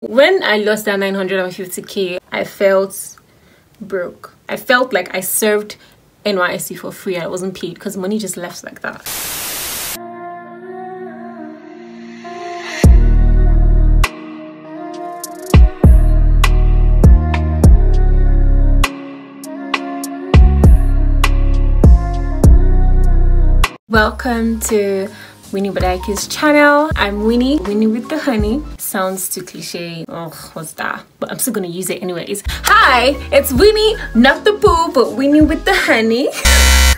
When I lost that 950k, I felt broke. I felt like I served NYSC for free. I wasn't paid because money just left like that. Welcome to Winnie Badike's channel. I'm Winnie with the honey. Sounds too cliche. Oh, what's that? But I'm still gonna use it anyways. Hi, it's Winnie, not the poo, but Winnie with the honey.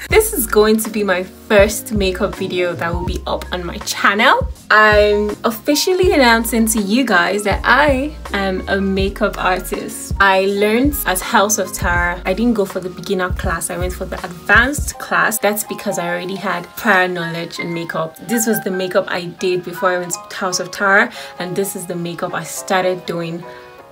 This is going to be my first makeup video that will be up on my channel. I'm officially announcing to you guys that I am a makeup artist. I learned at House of Tara. I didn't go for the beginner class, I went for the advanced class. That's because I already had prior knowledge in makeup. This was the makeup I did before I went to House of Tara, and this is the makeup I started doing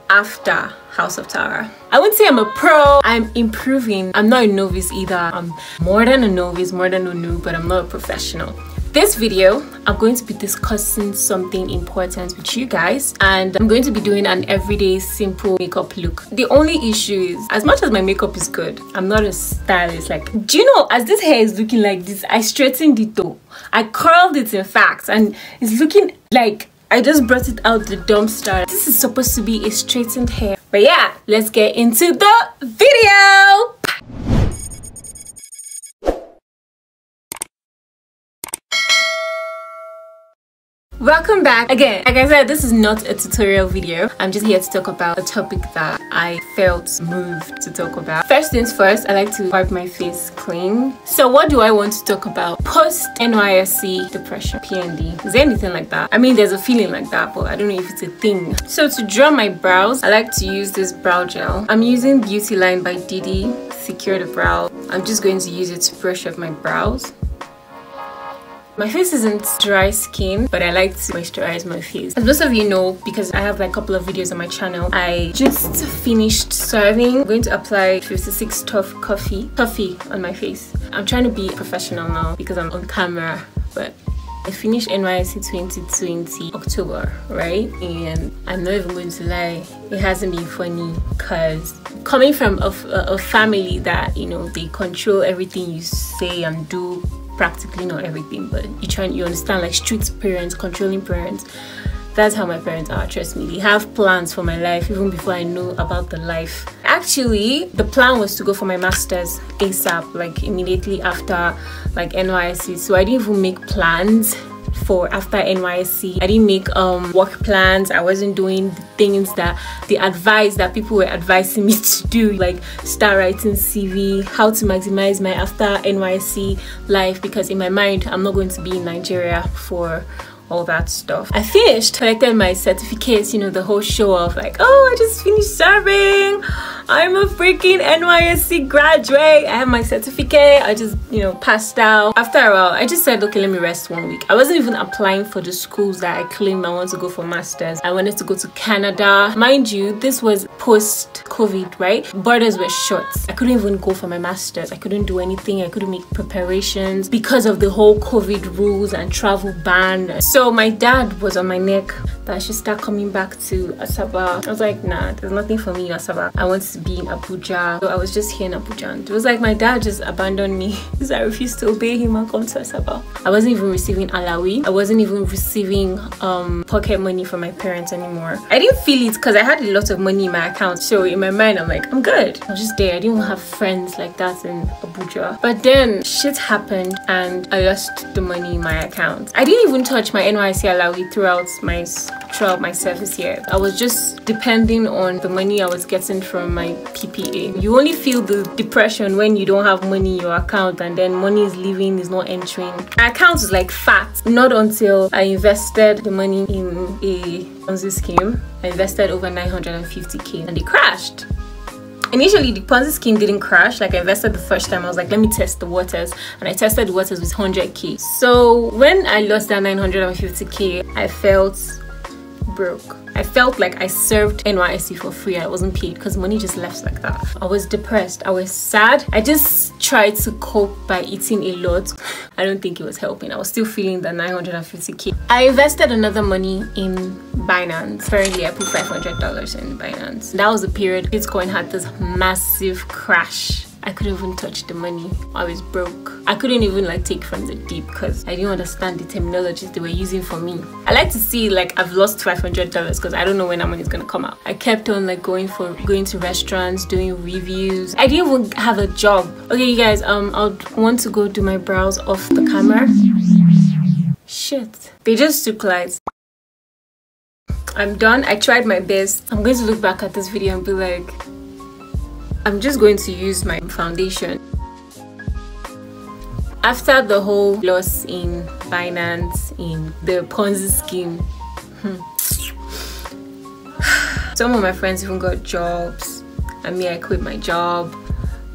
after House of Tara. I wouldn't say I'm a pro. I'm improving. I'm not a novice either. I'm more than a novice, more than a noob, but I'm not a professional. This video, I'm going to be discussing something important with you guys, and I'm going to be doing an everyday simple makeup look. The only issue is, as much as my makeup is good, I'm not a stylist. Like, do you know, as this hair is looking like this, I straightened it though. I curled it in fact, and it's looking like I just brought it out the dumpster. This is supposed to be a straightened hair. But yeah, let's get into the video. Welcome back again. Like I said, this is not a tutorial video. I'm just here to talk about a topic that I felt moved to talk about. First things first, I like to wipe my face clean. So what do I want to talk about? Post NYSC depression, PND. Is there anything like that? I mean, there's a feeling like that, but I don't know if it's a thing. So to draw my brows, I like to use this brow gel. I'm using Beauty Line by Didi Secure the Brow. I'm just going to use it to brush up my brows. My face isn't dry skin, but I like to moisturize my face. As most of you know, because I have like a couple of videos on my channel, I just finished serving. I'm going to apply 56 Tough coffee on my face. I'm trying to be professional now because I'm on camera, but I finished NYSC 2020 October, right? And I'm not even going to lie, it hasn't been funny because coming from a family that, you know, they control everything you say and do, practically not everything, but you understand, like strict parents, controlling parents. That's how my parents are, trust me. They have plans for my life even before I know about the life. Actually, the plan was to go for my master's ASAP, like immediately after like NYSC. So I didn't even make plans for after NYSC. I didn't make work plans. I wasn't doing the things that the advice that people were advising me to do, like start writing CV, how to maximize my after NYSC life, because in my mind I'm not going to be in Nigeria for all that stuff. I finished, collected my certificates, you know, the whole show off, like, oh, I just finished serving, I'm a freaking NYSC graduate, I have my certificate, I just, you know, passed out. After a while, I just said, okay, let me rest 1 week. I wasn't even applying for the schools that I claimed I want to go for masters. I wanted to go to Canada. Mind you, this was post-COVID, right? Borders were shut. I couldn't even go for my masters. I couldn't do anything. I couldn't make preparations because of the whole COVID rules and travel ban. So my dad was on my neck that I should start coming back to Asaba. I was like, nah, there's nothing for me in Asaba. I want to be in Abuja. So I was just here in Abuja, and it was like my dad just abandoned me because I refused to obey him and come to Asaba. I wasn't even receiving alawi. I wasn't even receiving pocket money from my parents anymore. I didn't feel it because I had a lot of money in my account. So in my mind, I'm like, I'm good. I was just there. I didn't even have friends like that in Abuja. But then shit happened and I lost the money in my account. I didn't even touch my NYSC alawi throughout my service year. I was just depending on the money I was getting from my PPA. You only feel the depression when you don't have money in your account and then money is leaving, is not entering. My account is like fat. Not until I invested the money in a Ponzi scheme. I invested over 950k and it crashed. Initially, the Ponzi scheme didn't crash. Like, I invested the first time, I was like, let me test the waters, and I tested the waters with 100k. So when I lost that 950k, I felt broke. I felt like I served NYSC for free. I wasn't paid because money just left like that. I was depressed. I was sad. I just tried to cope by eating a lot. I don't think it was helping. I was still feeling the 950k. I invested another money in Binance. Apparently, I put $500 in Binance. That was the period Bitcoin had this massive crash. I couldn't even touch the money. I was broke. I couldn't even like take from the deep because I didn't understand the terminologies they were using for me. I like to see like I've lost $500 because I don't know when that money is gonna come out. I kept on like going to restaurants, doing reviews. I didn't even have a job. Okay, you guys, I want to go do my brows off the camera. Shit. They just took lights. I'm done. I tried my best. I'm going to look back at this video and be like, I'm just going to use my foundation. After the whole loss in Binance, in the Ponzi scheme, some of my friends even got jobs. I quit my job.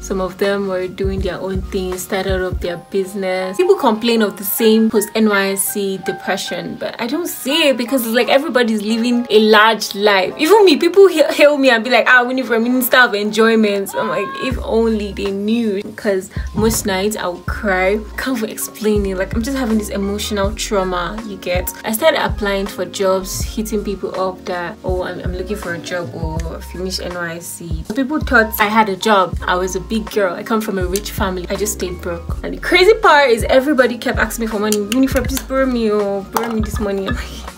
Some of them were doing their own thing, started up their business. People complain of the same post-NYSC depression, but I don't see it because it's like everybody's living a large life. Even me, people hail me and be like, Winifred, Minister of Enjoyment. I'm like, if only they knew. Because most nights I would cry. Can't even explain it. Like, I'm just having this emotional trauma, you get. I started applying for jobs, hitting people up that, oh, I'm looking for a job or finish NYSC. People thought I had a job. I was a big girl. I come from a rich family. I just stayed broke. And the crazy part is everybody kept asking me for money. Winifred, please borrow me this money. I'm like,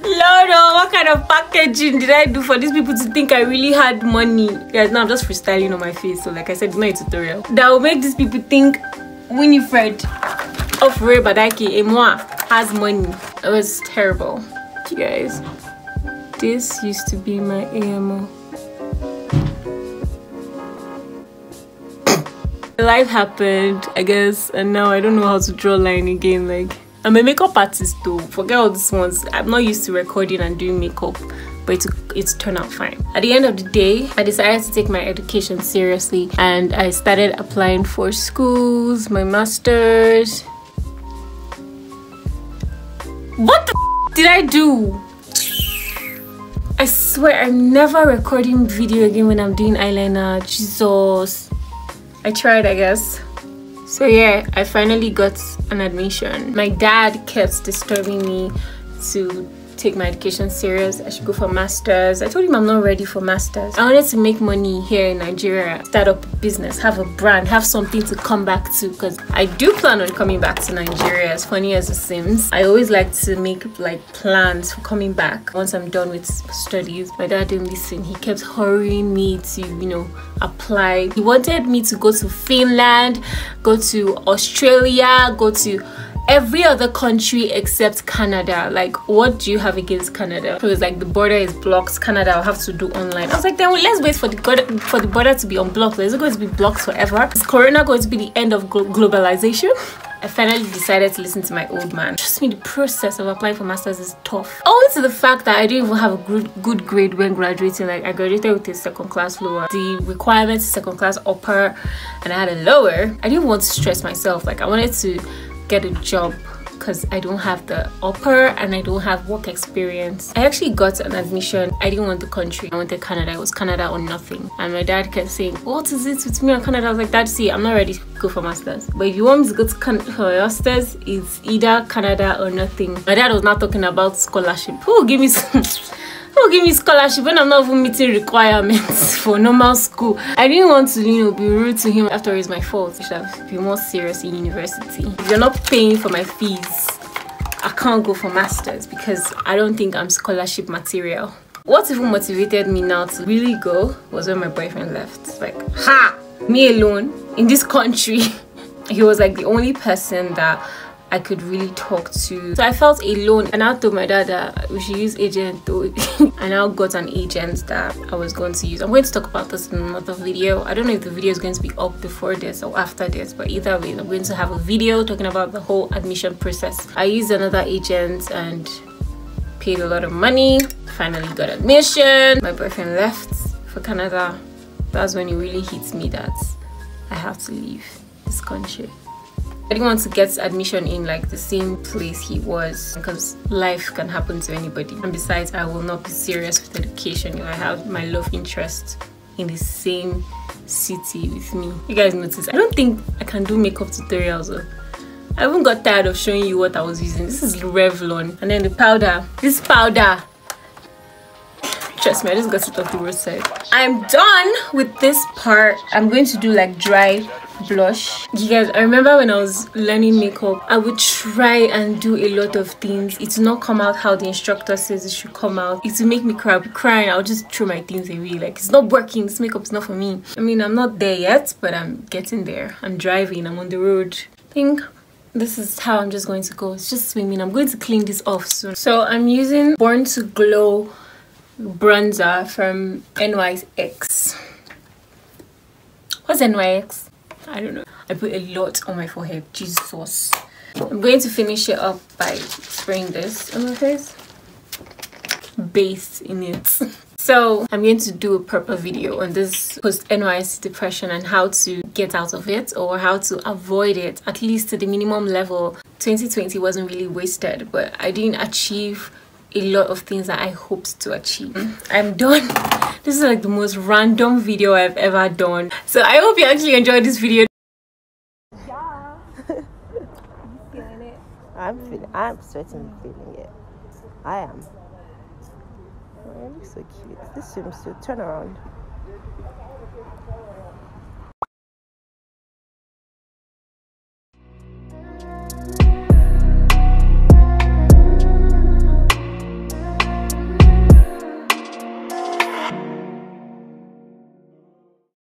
Lord, what kind of packaging did I do for these people to think I really had money? Guys, now I'm just freestyling on my face. So like I said, it's not a tutorial. That will make these people think Winifred of Ray Badaki et moi has money. It was terrible. You guys, this used to be my AMO. Life happened, I guess, and now I don't know how to draw a line again. Like, I'm a makeup artist too. Forget all these ones. I'm not used to recording and doing makeup, but it's turned out fine. At the end of the day, I decided to take my education seriously and I started applying for schools, my masters. What the did I do? I swear I'm never recording video again when I'm doing eyeliner. Jesus. I tried, I guess. So yeah, I finally got an admission. My dad kept disturbing me to take my education serious. I should go for masters. I told him I'm not ready for masters. I wanted to make money here in Nigeria, start up a business, have a brand, have something to come back to, because I do plan on coming back to Nigeria, as funny as it seems. I always like to make like plans for coming back once I'm done with studies. My dad didn't listen. He kept hurrying me to, you know, apply. He wanted me to go to Finland, go to Australia, go to every other country except Canada. Like, what do you have against Canada? It was like the border is blocked. Canada, I'll have to do online. I was like, then let's wait for the border to be unblocked. Is it going to be blocked forever? Is Corona going to be the end of globalization? I finally decided to listen to my old man. Trust me, the process of applying for masters is tough. Owing to the fact that I didn't even have a good grade when graduating. Like, I graduated with a second class lower. The requirements second class upper, and I had a lower. I didn't want to stress myself. Like, I wanted to get a job because I don't have the upper and I don't have work experience. I actually got an admission. I didn't want the country. I wanted Canada. It was Canada or nothing. And my dad kept saying, what is it with me and Canada? I was like, Dad, see, I'm not ready to go for masters. But if you want me to go to for masters, it's either Canada or nothing. My dad was not talking about scholarship. Who will give me some? Who will give me scholarship when I'm not even meeting requirements for normal school? I didn't want to, you know, be rude to him. After it's my fault. I should have been more serious in university. If you're not paying for my fees, I can't go for masters because I don't think I'm scholarship material. What even motivated me now to really go was when my boyfriend left. Like, ha! Me alone in this country. He was like the only person that I could really talk to. So I felt alone, and I told my dad that we should use agent. I now got an agent that I was going to use. I'm going to talk about this in another video. I don't know if the video is going to be up before this or after this, but either way, I'm going to have a video talking about the whole admission process. I used another agent and paid a lot of money. Finally got admission. My boyfriend left for Canada. That's when it really hits me that I have to leave this country. I didn't want to get admission in like the same place he was, because life can happen to anybody. And besides, I will not be serious with education if I have my love interest in the same city with me. You guys notice I don't think I can do makeup tutorials though. I even got tired of showing you what I was using. This is Revlon, and then the powder, this powder, trust me, I just got it off the roadside. I'm done with this part. I'm going to do like dry blush. You guys, I remember when I was learning makeup, I would try and do a lot of things. It will not come out how the instructor says it should come out. It will make me cry. I'll be crying. I'll just throw my things away. Like, it's not working. This makeup is not for me. I mean, I'm not there yet, but I'm getting there. I'm driving. I'm on the road. I think this is how I'm just going to go. It's just swimming. I'm going to clean this off soon. So I'm using Born to Glow bronzer from NYSC. What's NYSC? I don't know. I put a lot on my forehead. Jesus. I'm going to finish it up by spraying this on my face. Bathe in it. So I'm going to do a proper video on this post-NYSC depression and how to get out of it, or how to avoid it, at least to the minimum level. 2020 wasn't really wasted, but I didn't achieve a lot of things that I hoped to achieve. I'm done. This is like the most random video I've ever done. So I hope you actually enjoyed this video. Yeah. You feeling it? I'm certainly feeling it. I am. Oh, it looks so cute. This swimsuit, turn around.